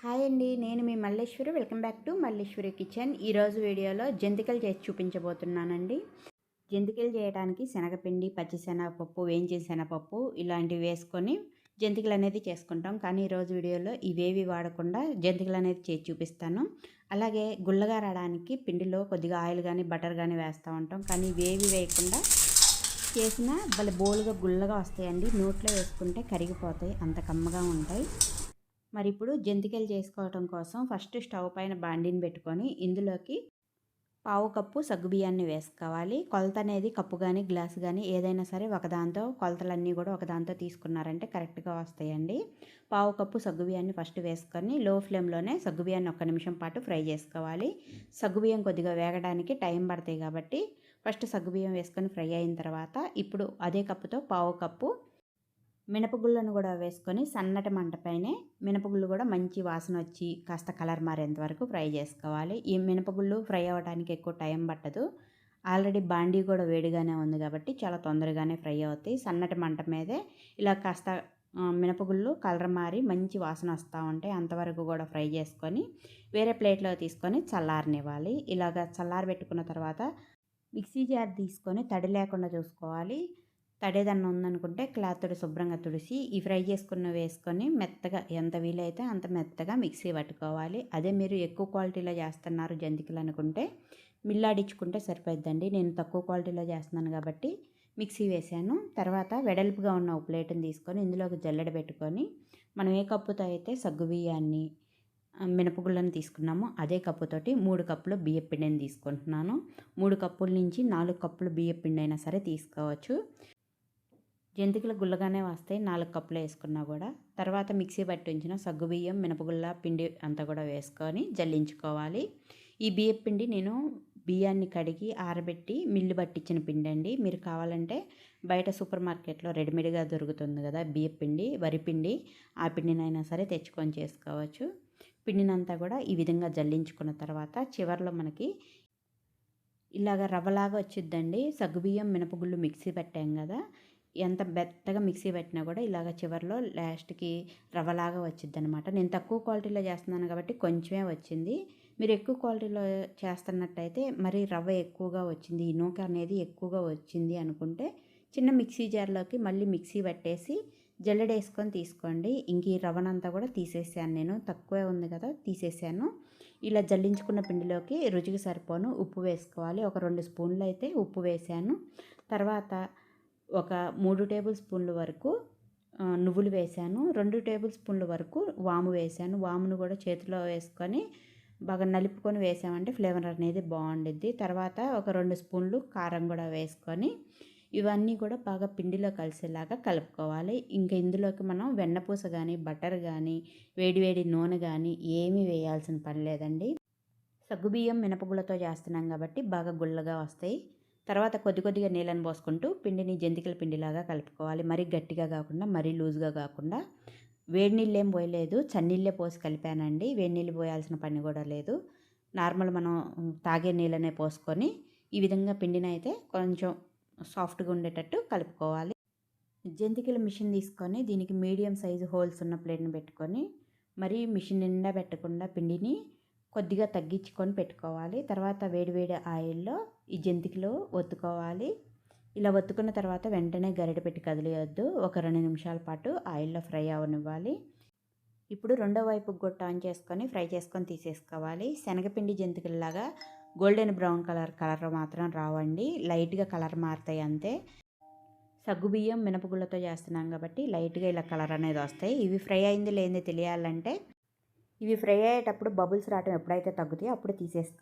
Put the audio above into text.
Hi అండి, నేను మీ Malleswari. Welcome back to Malleswari kitchen. ఈరోజు వీడియోలో జంతికలు చేసి చూపించబోతున్నానండి. జంతికలు చేయడానికి శనగపిండి, పచ్చిశనగపప్పు, వేయించిన శనగపప్పు ఇలాంటివి వేసుకొని జంతికలు అనేది చేసుకుంటాం. కానీ ఈరోజు వీడియోలో ఇవేవి వాడకుండా జంతికలు అనేది చేసి చూపిస్తాను. అలాగే గుల్లగా రావడానికి పిండిలో కొద్దిగా ఆయిల్ కానీ బటర్ కానీ వేస్తూ ఉంటాం. కానీ ఇవేవి వేయకుండా చేసిన భలే బోలుగా గుల్లగా వస్తాయండి. నోట్లో వేసుకుంటే కరిగిపోతాయి, అంత కమ్మగా ఉంటాయి. మరి ఇప్పుడు జంతికలు చేసుకోవటం కోసం ఫస్ట్ స్టవ్ పైన బాండిని పెట్టుకొని ఇందులోకి పావు కప్పు సగ్గుబియ్యాన్ని వేసుకోవాలి. కొలత అనేది కప్పు కానీ గ్లాసు కానీ ఏదైనా సరే ఒకదాంతో, కొలతలన్నీ కూడా ఒకదాంతో తీసుకున్నారంటే కరెక్ట్గా వస్తాయండి. పావు కప్పు సగ్గుబియ్యాన్ని ఫస్ట్ వేసుకొని లో ఫ్లేమ్లోనే సగ్గుబియ్యాన్ని 1 నిమిషం పాటు ఫ్రై చేసుకోవాలి. సగ్గుబియ్యం కొద్దిగా వేగడానికి టైం పడతాయి కాబట్టి ఫస్ట్ సగ్గుబియ్యం వేసుకొని ఫ్రై అయిన తర్వాత ఇప్పుడు అదే కప్పుతో పావు కప్పు మినపగుళ్ళను కూడా వేసుకొని సన్నటి మంటపైనే మినపగుళ్ళు కూడా మంచి వాసన వచ్చి కాస్త కలర్ మారేంత వరకు ఫ్రై చేసుకోవాలి. ఈ మినపగుళ్ళు ఫ్రై అవ్వడానికి ఎక్కువ టైం పట్టదు. ఆల్రెడీ బాండీ కూడా వేడిగానే ఉంది కాబట్టి చాలా తొందరగానే ఫ్రై అవుతాయి. సన్నటి మంట మీదే ఇలా కాస్త మినపగుళ్ళు కలర్ మారి మంచి వాసన వస్తూ ఉంటాయి. అంతవరకు కూడా ఫ్రై చేసుకొని వేరే ప్లేట్లో తీసుకొని చల్లారనివ్వాలి. ఇలాగ చల్లారబెట్టుకున్న తర్వాత మిక్సీ జార్ తీసుకొని తడి లేకుండా చూసుకోవాలి. తడేదన్న ఉందనుకుంటే క్లాత్తో శుభ్రంగా తుడిసి ఈ ఫ్రై చేసుకున్న వేసుకొని మెత్తగా ఎంత వీలైతే అంత మెత్తగా మిక్సీ పట్టుకోవాలి. అదే మీరు ఎక్కువ క్వాలిటీలో చేస్తున్నారు జంతికలు అనుకుంటే మిల్లాడించుకుంటే సరిపోద్దండి. నేను తక్కువ క్వాలిటీలో చేస్తున్నాను కాబట్టి మిక్సీ వేసాను. తర్వాత వెడల్పుగా ఉన్న ఒక ప్లేట్ని తీసుకొని ఇందులోకి జల్లెడ పెట్టుకొని మనం ఏ కప్పుతో అయితే సగ్గుబియ్యాన్ని మినపగుళ్ళని తీసుకున్నామో అదే కప్పుతోటి 3 కప్పులు బియ్యపిండిని తీసుకుంటున్నాను. 3 కప్పుల నుంచి 4 కప్పులు బియ్యపిండి అయినా సరే తీసుకోవచ్చు. జంతికలు గుల్లగానే వస్తాయి 4 కప్పులు వేసుకున్నా కూడా. తర్వాత మిక్సీ పట్టి ఉంచిన సగ్గుబియ్యం, మినపగుళ్ళ పిండి అంతా కూడా వేసుకొని జల్లించుకోవాలి. ఈ బియ్యపిండి నేను బియ్యాన్ని కడిగి ఆరబెట్టి మిల్లు పట్టించిన పిండి అండి. మీరు కావాలంటే బయట సూపర్ మార్కెట్లో రెడీమేడ్గా దొరుకుతుంది కదా బియ్యపిండి, వరిపిండి, ఆ పిండినైనా సరే తెచ్చుకొని చేసుకోవచ్చు. పిండినంతా కూడా ఈ విధంగా జల్లించుకున్న తర్వాత చివరిలో మనకి ఇలాగ రవ్వలాగా వచ్చిద్దండి. సగ్గుబియ్యం, మినపగుళ్ళు మిక్సీ పెట్టాం కదా, ఎంత మెత్తగా మిక్సీ పెట్టినా కూడా ఇలాగ చివరిలో లాస్ట్కి రవ్వలాగా వచ్చింది అనమాట. నేను తక్కువ క్వాలిటీలో చేస్తున్నాను కాబట్టి కొంచెమే వచ్చింది. మీరు ఎక్కువ క్వాలిటీలో చేస్తున్నట్టయితే మరి రవ్వ ఎక్కువగా వచ్చింది, ఈ నూక అనేది ఎక్కువగా వచ్చింది అనుకుంటే చిన్న మిక్సీ జార్లోకి మళ్ళీ మిక్సీ పట్టేసి జల్లెడేసుకొని తీసుకోండి. ఇంక ఈ రవ్వనంతా కూడా తీసేసాను, నేను తక్కువే ఉంది కదా తీసేసాను. ఇలా జల్లించుకున్న పిండిలోకి రుచికి సరిపోను ఉప్పు వేసుకోవాలి. ఒక 2 స్పూన్లు అయితే ఉప్పు వేసాను. తర్వాత ఒక 3 టేబుల్ స్పూన్ల వరకు నువ్వులు వేసాను. 2 టేబుల్ స్పూన్ల వరకు వాము వేసాను. వామును కూడా చేతిలో వేసుకొని బాగా నలుపుకొని వేసామంటే ఫ్లేవర్ అనేది బాగుండిద్ది. తర్వాత ఒక 2 స్పూన్లు కారం కూడా వేసుకొని ఇవన్నీ కూడా బాగా పిండిలో కలిసేలాగా కలుపుకోవాలి. ఇంకా ఇందులోకి మనం వెన్నపూస కానీ బటర్ కానీ వేడివేడి నూనె కానీ ఏమీ వేయాల్సిన పని లేదండి. సగ్గుబియ్యం మినపగుళ్ళతో చేస్తున్నాం కాబట్టి బాగా గుల్లగా వస్తాయి. తర్వాత కొద్దిగా నీళ్ళని పోసుకుంటూ పిండిని జంతికల పిండిలాగా కలుపుకోవాలి. మరీ గట్టిగా కాకుండా మరీ లూజ్గా కాకుండా. వేడి నీళ్ళు ఏం పోయలేదు, చన్నీళ్ళే పోసి కలిపానండి. వేడి నీళ్ళు పోయాల్సిన పని కూడా లేదు. నార్మల్ మనం తాగే నీళ్ళనే పోసుకొని ఈ విధంగా పిండిని అయితే కొంచెం సాఫ్ట్గా ఉండేటట్టు కలుపుకోవాలి. జంతికల మిషన్ తీసుకొని దీనికి మీడియం సైజు హోల్స్ ఉన్న ప్లేట్ని పెట్టుకొని మరీ మిషన్ నిండా పెట్టకుండా పిండిని కొద్దిగా తగ్గించుకొని పెట్టుకోవాలి. తర్వాత వేడివేడి ఆయిల్లో ఈ జంతికలు ఒత్తుకోవాలి. ఇలా ఒత్తుకున్న తర్వాత వెంటనే గరిట పెట్టి కదిలేయొద్దు. ఒక 2 నిమిషాల పాటు ఆయిల్లో ఫ్రై అవనివ్వాలి. ఇప్పుడు రెండో వైపు గొట్ట ఆన్ చేసుకొని ఫ్రై చేసుకొని తీసేసుకోవాలి. శనగపిండి జంతికల్లాగా గోల్డెన్ బ్రౌన్ కలర్ మాత్రం రావండి, లైట్గా కలర్ మారుతాయి అంతే. సగ్గుబియ్యం మినపగుళ్ళతో చేస్తున్నాం కాబట్టి లైట్గా ఇలా కలర్ అనేది వస్తాయి. ఇవి ఫ్రై అయింది లేనిది తెలియాలంటే ఇవి ఫ్రై అయ్యేటప్పుడు బబుల్స్ రావడం ఎప్పుడైతే తగ్గుతాయో అప్పుడు తీసేసుకోవాలి.